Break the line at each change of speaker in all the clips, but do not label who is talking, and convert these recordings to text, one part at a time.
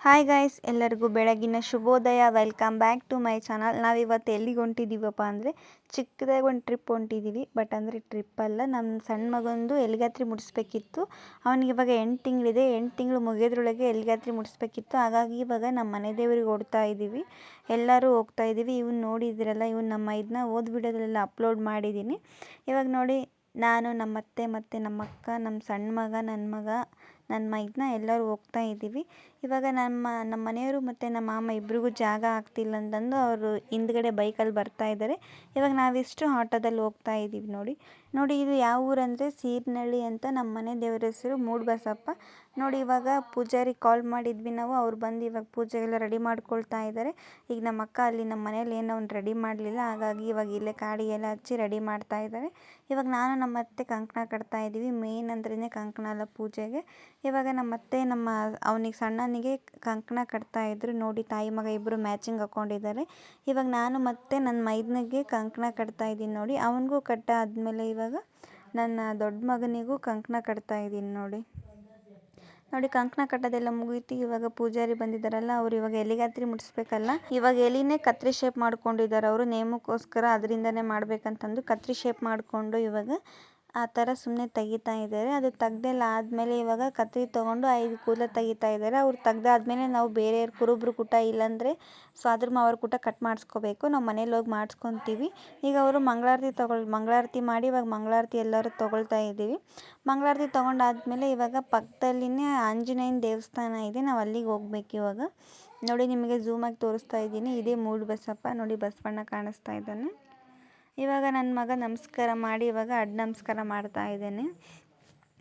Hi guys, ಎಲ್ಲರಿಗೂ ಬೆಳಗಿನ ಶುಭೋದಯ. Welcome back to my channel. ನಾವಿವತ್ತು ಎಲ್ಲಿಗೆ ಹೊಂಟಿದ್ದೀವಪ್ಪ ಅಂದರೆ ಚಿಕ್ಕದಾಗಿ ಒಂದು ಟ್ರಿಪ್ ಹೊಂಟಿದ್ದೀವಿ. ಬಟ್ ಅಂದರೆ ಟ್ರಿಪ್ ಅಲ್ಲ, ನಮ್ಮ ಸಣ್ಣ ಮಗಂದು ಎಲ್ಗಾತ್ರಿ ಮುಡಿಸ್ಬೇಕಿತ್ತು. ಅವನಿಗೆ ಇವಾಗ 8 ತಿಂಗಳಿದೆ. 8 ತಿಂಗಳು ಮುಗಿಯೋದ್ರೊಳಗೆ ಎಲ್ಗಾತ್ರಿ ಮುಡಿಸ್ಬೇಕಿತ್ತು. ಹಾಗಾಗಿ ಇವಾಗ ನಮ್ಮ ಮನೆ ದೇವರಿಗೆ ಓಡ್ತಾ ಇದ್ದೀವಿ. ಎಲ್ಲರೂ ಹೋಗ್ತಾ ಇದ್ದೀವಿ. ಇವ್ನು ನೋಡಿದಿರಲ್ಲ, ಇವ್ನು ನಮ್ಮ ಇದನ್ನ ಓದ್ ವಿಡಿಯೋದಲ್ಲೆಲ್ಲ ಅಪ್ಲೋಡ್ ಮಾಡಿದ್ದೀನಿ. ಇವಾಗ ನೋಡಿ, ನಾನು ನಮ್ಮ ಅತ್ತೆ ಮತ್ತು ನಮ್ಮ ಅಕ್ಕ, ನಮ್ಮ ಸಣ್ಣ ಮಗ, ನನ್ನ ಮೈದನ ಎಲ್ಲರೂ ಹೋಗ್ತಾ ಇದ್ದೀವಿ. ಇವಾಗ ನಮ್ಮ ಮನೆಯವರು ಮತ್ತು ನಮ್ಮ ಮಾಮ ಇಬ್ಬರಿಗೂ ಜಾಗ ಆಗ್ತಿಲ್ಲ ಅಂತಂದು ಅವರು ಹಿಂದ್ಗಡೆ ಬೈಕಲ್ಲಿ ಬರ್ತಾ ಇದ್ದಾರೆ. ಇವಾಗ ನಾವಿಷ್ಟು ಆಟೋದಲ್ಲಿ ಹೋಗ್ತಾ ಇದ್ದೀವಿ. ನೋಡಿ ಇದು ಯಾವ ಊರಂದರೆ ಸೀರ್ನಹಳ್ಳಿ ಅಂತ. ನಮ್ಮ ಮನೆ ದೇವರ ಹೆಸರು ಮೂಡಬಸಪ್ಪ. ನೋಡಿ ಇವಾಗ ಪೂಜಾರಿ ಕಾಲ್ ಮಾಡಿದ್ವಿ ನಾವು. ಅವ್ರು ಬಂದು ಇವಾಗ ಪೂಜೆಗೆಲ್ಲ ರೆಡಿ ಮಾಡ್ಕೊಳ್ತಾ ಇದ್ದಾರೆ. ಈಗ ನಮ್ಮ ಅಕ್ಕ ಅಲ್ಲಿ ನಮ್ಮ ಮನೇಲಿ ಏನೋ ಒಂದು ರೆಡಿ ಮಾಡಲಿಲ್ಲ, ಹಾಗಾಗಿ ಇವಾಗ ಇಲ್ಲೇ ಕಾಡಿಗೆಲ್ಲ ಹಚ್ಚಿ ರೆಡಿ ಮಾಡ್ತಾ ಇದ್ದಾರೆ. ಇವಾಗ ನಾನು ನಮ್ಮ ಅತ್ತೆ ಕಂಕಣ ಕಟ್ತಾ ಇದ್ದೀವಿ. ಮೇನ್ ಅಂದ್ರೇ ಕಂಕಣ ಅಲ್ಲ ಪೂಜೆಗೆ. ಇವಾಗ ನಮ್ಮ ಅತ್ತೆ ಅವನಿಗೆ ಸಣ್ಣನಿಗೆ ಕಂಕಣ ಕಟ್ತಾ ಇದ್ರು. ನೋಡಿ, ತಾಯಿ ಮಗ ಇಬ್ಬರು ಮ್ಯಾಚಿಂಗ್ ಹಾಕ್ಕೊಂಡಿದ್ದಾರೆ. ಇವಾಗ ನಾನು ಮತ್ತು ನನ್ನ ಮೈದನಿಗೆ ಕಂಕಣ ಕಟ್ತಾ ಇದ್ದೀನಿ. ನೋಡಿ, ಅವನಿಗೂ ಕಟ್ಟಾದ್ಮೇಲೆ ಇವಾಗ ನನ್ನ ದೊಡ್ಡ ಮಗನಿಗೂ ಕಂಕಣ ಕಟ್ತಾ ಇದ್ದೀನಿ. ನೋಡಿ ಕಂಕಣ ಕಟ್ಟೋದೆಲ್ಲ ಮುಗೀತು. ಇವಾಗ ಪೂಜಾರಿ ಬಂದಿದ್ದಾರಲ್ಲ, ಅವ್ರು ಇವಾಗ ಎಲಿಗಾತ್ರಿ ಮುಡಿಸ್ಬೇಕಲ್ಲ. ಇವಾಗ ಎಲಿನೇ ಕತ್ರಿ ಶೇಪ್ ಮಾಡ್ಕೊಂಡಿದ್ದಾರೆ ಅವರು, ನೇಮಕ್ಕೋಸ್ಕರ ಅದರಿಂದನೇ ಮಾಡ್ಬೇಕಂತಂದು ಕತ್ರಿ ಶೇಪ್ ಮಾಡಿಕೊಂಡು ಇವಾಗ ಆ ಥರ ಸುಮ್ಮನೆ ತೆಗಿತಾ ಇದ್ದಾರೆ. ಅದು ತೆಗ್ದೆಲ್ಲ ಆದಮೇಲೆ ಇವಾಗ ಕತ್ರಿ ತೊಗೊಂಡು 5 ಕೂದಲು ತೆಗಿತಾ ಇದ್ದಾರೆ. ಅವ್ರು ತೆಗ್ದಾದ್ಮೇಲೆ ನಾವು ಬೇರೆ ಕುರುಬ್ರು ಕೂಟ ಇಲ್ಲಾಂದರೆ ಸ್ವಾದ್ರ ಮಾವರ ಕೂಟ ಕಟ್ ಮಾಡಿಸ್ಕೋಬೇಕು. ನಾವು ಮನೇಲಿ ಹೋಗಿ ಮಾಡಿಸ್ಕೊತೀವಿ. ಈಗ ಅವರು ಮಂಗಳಾರತಿ ಮಾಡಿ ಇವಾಗ ಮಂಗಳಾರತಿ ಎಲ್ಲರೂ ತೊಗೊಳ್ತಾ ಇದ್ದೀವಿ. ಮಂಗಳಾರತಿ ತೊಗೊಂಡಾದ್ಮೇಲೆ ಇವಾಗ ಪಕ್ಕದಲ್ಲಿನೇ ಆಂಜನೇಯನ ದೇವಸ್ಥಾನ ಇದೆ, ನಾವು ಅಲ್ಲಿಗೆ ಹೋಗ್ಬೇಕು ಇವಾಗ. ನೋಡಿ, ನಿಮಗೆ ಝೂಮಾಗಿ ತೋರಿಸ್ತಾ ಇದ್ದೀನಿ. ಇದೇ ಮೂಡಬಸಪ್ಪ. ನೋಡಿ, ಬಸವಣ್ಣ ಕಾಣಿಸ್ತಾ ಇದ್ದಾನೆ. ಇವಾಗ ನನ್ನ ಮಗ ನಮಸ್ಕಾರ ಮಾಡಿ ಇವಾಗ ಅಡ್ಡ ನಮಸ್ಕಾರ ಮಾಡ್ತಾ ಇದ್ದೇನೆ.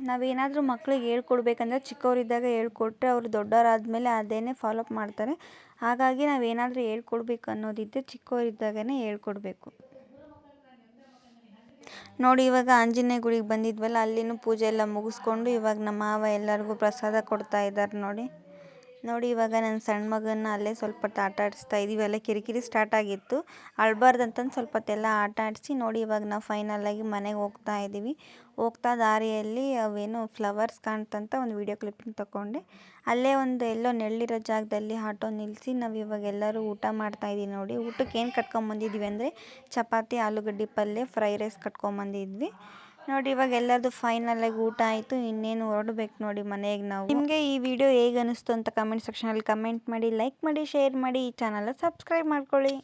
ನಾವೇನಾದರೂ ಮಕ್ಳಿಗೆ ಹೇಳ್ಕೊಡ್ಬೇಕಂದ್ರೆ ಚಿಕ್ಕವರಿದ್ದಾಗ ಹೇಳ್ಕೊಟ್ರೆ ಅವರು ದೊಡ್ಡವರಾದ್ಮೇಲೆ ಅದೇನೇ ಫಾಲೋಅಪ್ ಮಾಡ್ತಾರೆ. ಹಾಗಾಗಿ ನಾವೇನಾದರೂ ಹೇಳ್ಕೊಡ್ಬೇಕು ಅನ್ನೋದಿದ್ದರೆ ಚಿಕ್ಕವರಿದ್ದಾಗನೇ ಹೇಳ್ಕೊಡ್ಬೇಕು. ನೋಡಿ, ಇವಾಗ ಆಂಜನೇಯ ಗುಡಿಗೆ ಬಂದಿದ್ವಲ್ಲ, ಅಲ್ಲಿನೂ ಪೂಜೆ ಎಲ್ಲ ಮುಗಿಸ್ಕೊಂಡು ಇವಾಗ ನಮ್ಮ ಮಾವ ಎಲ್ಲರಿಗೂ ಪ್ರಸಾದ ಕೊಡ್ತಾ ಇದ್ದಾರೆ. ನೋಡಿ ಇವಾಗ ನನ್ನ ಸಣ್ಣ ಮಗನ ಅಲ್ಲೇ ಸ್ವಲ್ಪ ಆಟ ಆಡಿಸ್ತಾ ಇದ್ದೀವಿ. ಅಲ್ಲೇ ಕಿರಿಕಿರಿ ಸ್ಟಾರ್ಟ್ ಆಗಿತ್ತು, ಅಳ್ಬಾರ್ದಂತಂದು ಸ್ವಲ್ಪ ಹೊತ್ತೆಲ್ಲ ಆಟ ಆಡಿಸಿ. ನೋಡಿ ಇವಾಗ ನಾವು ಫೈನಲಾಗಿ ಮನೆಗೆ ಹೋಗ್ತಾ ಇದ್ದೀವಿ. ಹೋಗ್ತಾ ದಾರಿಯಲ್ಲಿ ಅವೇನು ಫ್ಲವರ್ಸ್ ಕಾಣ್ತಂತ ಒಂದು ವೀಡಿಯೋ ಕ್ಲಿಪ್ಪಿಂಗ್ ತೊಗೊಂಡೆ. ಅಲ್ಲೇ ಒಂದು ಎಲ್ಲೋ ನೆರಳಿರೋ ಜಾಗದಲ್ಲಿ ಆಟೋ ನಿಲ್ಲಿಸಿ ನಾವು ಇವಾಗ ಎಲ್ಲರೂ ಊಟ ಮಾಡ್ತಾಯಿದ್ದೀವಿ. ನೋಡಿ, ಊಟಕ್ಕೆ ಏನು ಕಟ್ಕೊಂಬಂದಿದ್ವಿ ಅಂದರೆ ಚಪಾತಿ, ಆಲೂಗಡ್ಡೆ ಪಲ್ಯ, ಫ್ರೈ ರೈಸ್ ಕಟ್ಕೊಂಬಂದಿದ್ವಿ. ನೋಡಿ, ಇವಾಗ ಎಲ್ಲರದು ಫೈನಲಾಗಿ ಊಟ ಆಯಿತು. ಇನ್ನೇನು ಹೊರಡ್ಬೇಕು ನೋಡಿ ಮನೆಗೆ ನಾವು. ನಿಮಗೆ ಈ ವಿಡಿಯೋ ಹೇಗೆ ಅನಿಸ್ತು ಅಂತ ಕಮೆಂಟ್ ಸೆಕ್ಷನಲ್ಲಿ ಕಮೆಂಟ್ ಮಾಡಿ, ಲೈಕ್ ಮಾಡಿ, ಶೇರ್ ಮಾಡಿ, ಈ ಚಾನಲ್ನ ಸಬ್ಸ್ಕ್ರೈಬ್ ಮಾಡ್ಕೊಳ್ಳಿ.